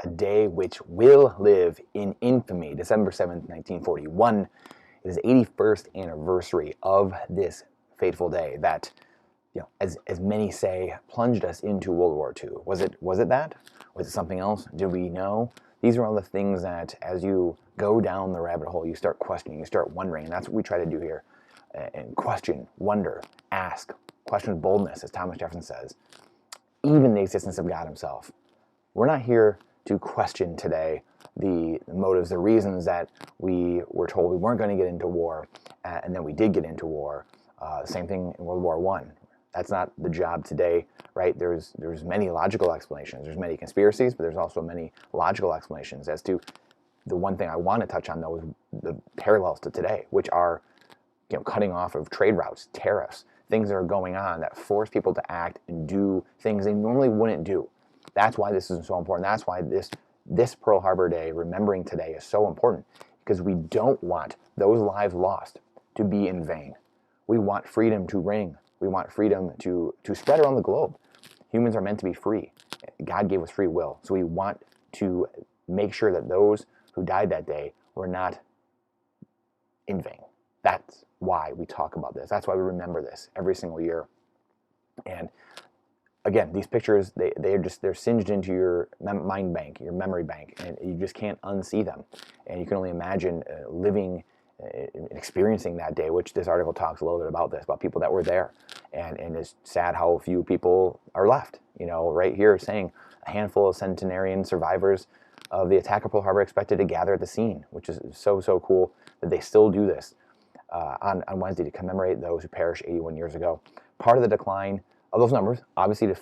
a day which will live in infamy. December 7th, 1941 is the 81st anniversary of this fateful day that, as many say, plunged us into World War II. Was it that? Was it something else? Did we know? These are all the things that, as you go down the rabbit hole, you start questioning, you start wondering, and that's what we try to do here. And question, wonder, ask, question with boldness, as Thomas Jefferson says, even the existence of God himself. We're not here to question today the motives, the reasons that we were told we weren't going to get into war, and then we did get into war. Same thing in World War I. That's not the job today, right? There's many logical explanations. There's many conspiracies, but there's also many logical explanations as to the one thing I want to touch on, though, is the parallels to today, which are cutting off of trade routes, tariffs, things that are going on that force people to act and do things they normally wouldn't do. That's why this is so important. That's why this Pearl Harbor Day, remembering today, is so important, because we don't want those lives lost to be in vain. We want freedom to ring. We want freedom to spread around the globe. Humans are meant to be free. God gave us free will. So we want to make sure that those who died that day were not in vain. That's why we talk about this. That's why we remember this every single year. And again, these pictures, they're singed into your mind bank, your memory bank, and you just can't unsee them. And you can only imagine living, experiencing that day, which this article talks a little bit about this, about people that were there. And it's sad how few people are left. Right here saying a handful of centenarian survivors of the attack of Pearl Harbor expected to gather at the scene, which is so cool that they still do this on Wednesday to commemorate those who perished 81 years ago. Part of the decline of those numbers obviously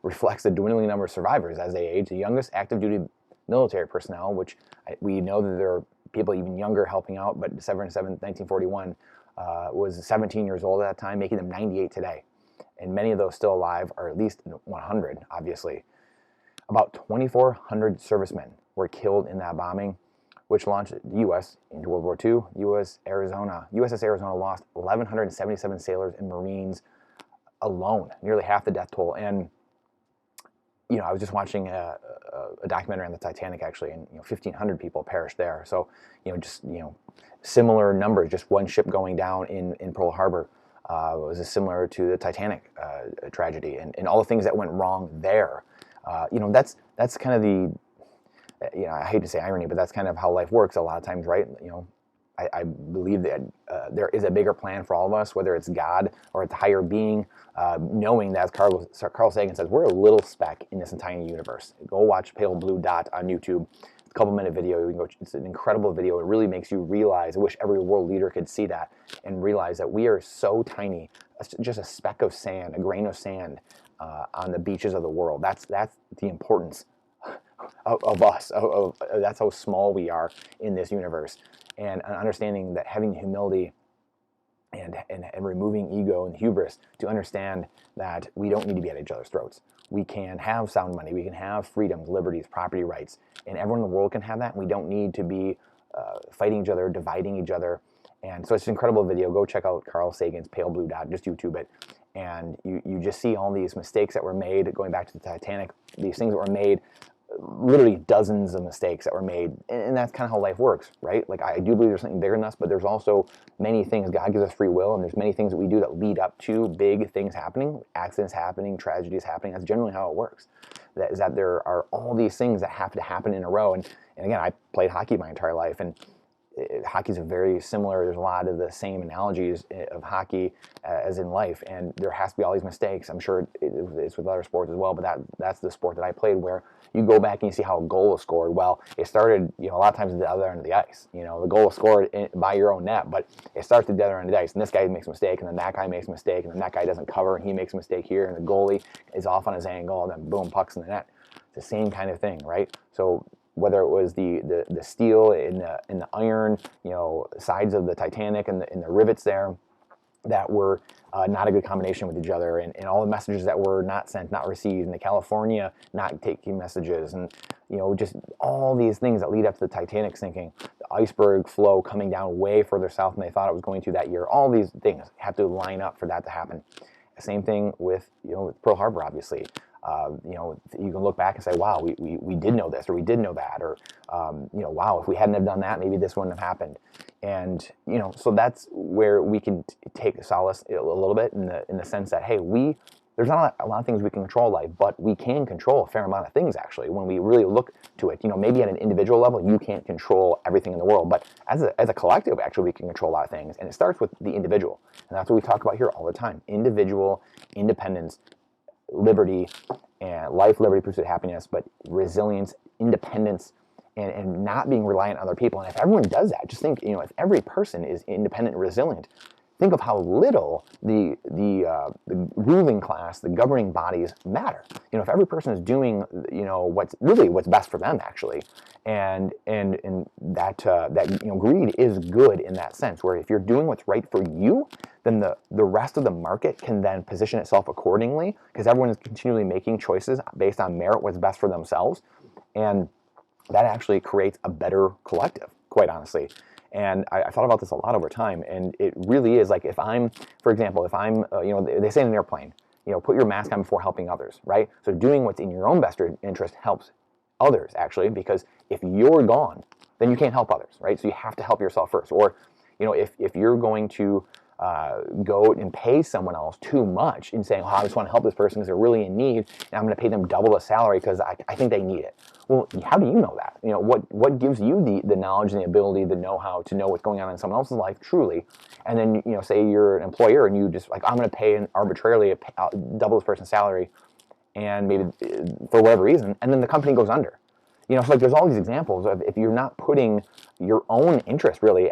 reflects the dwindling number of survivors as they age. The youngest active duty military personnel, which we know that there are people even younger helping out, but December 7th, 1941 was 17 years old at that time, making them 98 today. And many of those still alive are at least 100, obviously. About 2,400 servicemen were killed in that bombing, which launched the U.S. into World War II. USS Arizona lost 1,177 sailors and Marines alone, nearly half the death toll. And I was just watching a documentary on the Titanic, actually, and 1,500 people perished there. So similar numbers. Just one ship going down in Pearl Harbor was similar to the Titanic tragedy, and all the things that went wrong there. That's kind of the I hate to say irony, but that's kind of how life works a lot of times, right? I believe that there is a bigger plan for all of us, whether it's God or it's a higher being, knowing that, as Carl Sagan says, we're a little speck in this entire universe. Go watch Pale Blue Dot on YouTube. It's a couple-minute video. It's an incredible video. It really makes you realize, I wish every world leader could see that and realize that we are so tiny, just a speck of sand, a grain of sand on the beaches of the world. That's the importance of us. That's how small we are in this universe. And understanding that, having humility and removing ego and hubris to understand that we don't need to be at each other's throats. We can have sound money. We can have freedoms, liberties, property rights, and everyone in the world can have that. We don't need to be fighting each other, dividing each other. And so it's an incredible video. Go check out Carl Sagan's Pale Blue Dot. Just YouTube it. And you just see all these mistakes that were made, going back to the Titanic, these things that were made, literally dozens of mistakes that were made, and that's kind of how life works, right? Like, I do believe there's something bigger than us, but there's also many things. God gives us free will, and there's many things that we do that lead up to big things happening, accidents happening, tragedies happening. That's generally how it works. That there are all these things that have to happen in a row. And again, I played hockey my entire life, and hockey's very similar. There's a lot of the same analogies of hockey as in life, and there has to be all these mistakes. I'm sure it's with other sports as well, but that's the sport that I played, where you go back and you see how a goal was scored. Well, it started, a lot of times at the other end of the ice. The goal was scored by your own net, but it starts at the other end of the ice, and this guy makes a mistake, and then that guy makes a mistake, and then that guy doesn't cover, and he makes a mistake here, and the goalie is off on his angle, and then boom, puck's in the net. It's the same kind of thing, right? So whether it was the steel in the iron, sides of the Titanic and the rivets there that were not a good combination with each other, and all the messages that were not sent, not received, and the California not taking messages, and just all these things that lead up to the Titanic sinking, the iceberg flow coming down way further south than they thought it was going to that year. All these things have to line up for that to happen. Same thing with with Pearl Harbor, obviously. You know, you can look back and say, wow, we did know this, or we did know that, or you know, wow, if we hadn't have done that, maybe this wouldn't have happened. And you know, so that's where we can take solace a little bit in the sense that, hey, there's not a lot of things we can control in life, but we can control a fair amount of things, actually, when we really look to it. You know, maybe at an individual level, you can't control everything in the world, but as a collective, actually, we can control a lot of things. And it starts with the individual. And that's what we talk about here all the time. Individual independence, liberty, and life, liberty, pursuit of happiness, but resilience, independence, and not being reliant on other people. And if everyone does that, just think, you know, if every person is independent and resilient, think of how little the ruling class, the governing bodies matter. You know, if every person is doing, you know, what's best for them, actually, and that you know, greed is good in that sense, where if you're doing what's right for you, then the rest of the market can then position itself accordingly, because everyone is continually making choices based on merit, what's best for themselves, and that actually creates a better collective, quite honestly. And I thought about this a lot over time, and it really is like, if I'm, for example, if I'm, you know, they say in an airplane, you know, put your mask on before helping others, right? So doing what's in your own best interest helps others, actually, because if you're gone, then you can't help others, right? So you have to help yourself first. Or, you know, if you're going to go and pay someone else too much and saying, oh, I just want to help this person because they're really in need, and I'm going to pay them double the salary because I think they need it. Well, how do you know that? You know, what gives you the knowledge and the ability, the know-how to know what's going on in someone else's life truly? And then, you know, say you're an employer and you just like, I'm going to pay arbitrarily double this person's salary, and maybe for whatever reason, and then the company goes under. You know, so like there's all these examples of, if you're not putting your own interest really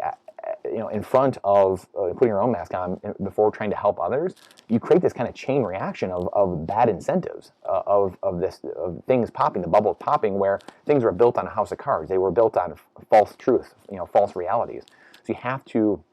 you know, in front of putting your own mask on before trying to help others, you create this kind of chain reaction of bad incentives, of things popping, the bubble popping, where things were built on a house of cards. They were built on false truth, you know, false realities. So you have to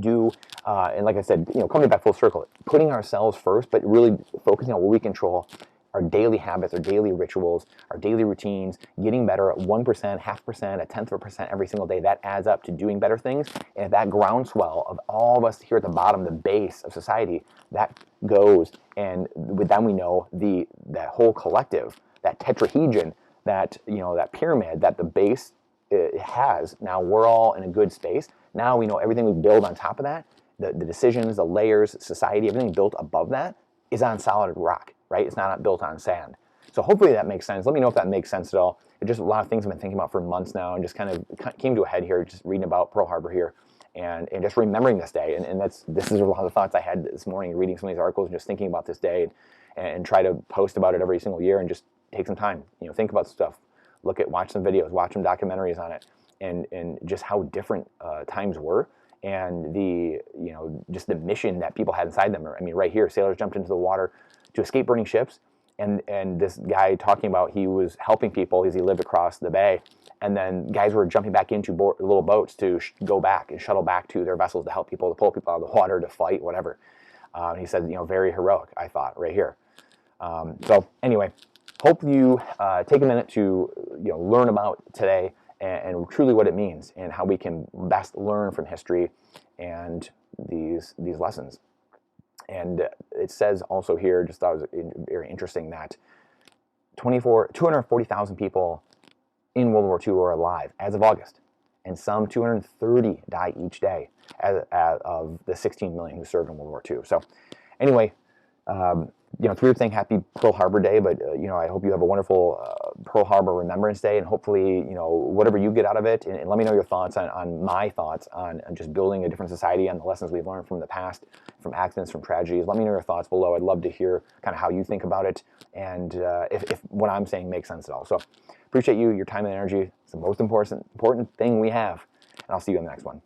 do, and like I said, you know, coming back full circle, putting ourselves first, but really focusing on what we control, our daily habits, our daily rituals, our daily routines, getting better at 1%, 0.5%, 0.1% every single day. That adds up to doing better things. And that groundswell of all of us here at the bottom, the base of society, that goes, and with them we know that whole collective, that tetrahedron, that, you know, that pyramid that the base has. Now we're all in a good space. Now we know everything we build on top of that, the decisions, the layers, society, everything built above that is on solid rock. Right? It's not built on sand. So hopefully that makes sense. Let me know if that makes sense at all. It's just a lot of things I've been thinking about for months now, and just kind of came to a head here, just reading about Pearl Harbor here, and just remembering this day. And this is a lot of the thoughts I had this morning, reading some of these articles and just thinking about this day, and try to post about it every single year, and just take some time, you know, think about stuff, watch some videos, watch some documentaries on it, and just how different times were. And you know, just the mission that people had inside them. I mean, right here, sailors jumped into the water to escape burning ships, and this guy talking about he was helping people as he lived across the bay, and then guys were jumping back into little boats to go back and shuttle back to their vessels to help people, to pull people out of the water, to fight, whatever. He said, you know, very heroic, I thought, right here. So anyway, hope you take a minute to, you know, learn about today and truly what it means, and how we can best learn from history and these lessons. And it says also here, just thought it was very interesting, that 240,000 people in World War II are alive as of August, and some 230 die each day of the 16 million who served in World War II. So anyway, you know, it's weird saying Happy Pearl Harbor Day, but you know, I hope you have a wonderful Pearl Harbor Remembrance Day, and hopefully, you know, whatever you get out of it, and let me know your thoughts on my thoughts on just building a different society, on the lessons we've learned from the past, from accidents, from tragedies. Let me know your thoughts below. I'd love to hear kind of how you think about it, and if what I'm saying makes sense at all. So appreciate your time and energy. It's the most important thing we have, and I'll see you in the next one.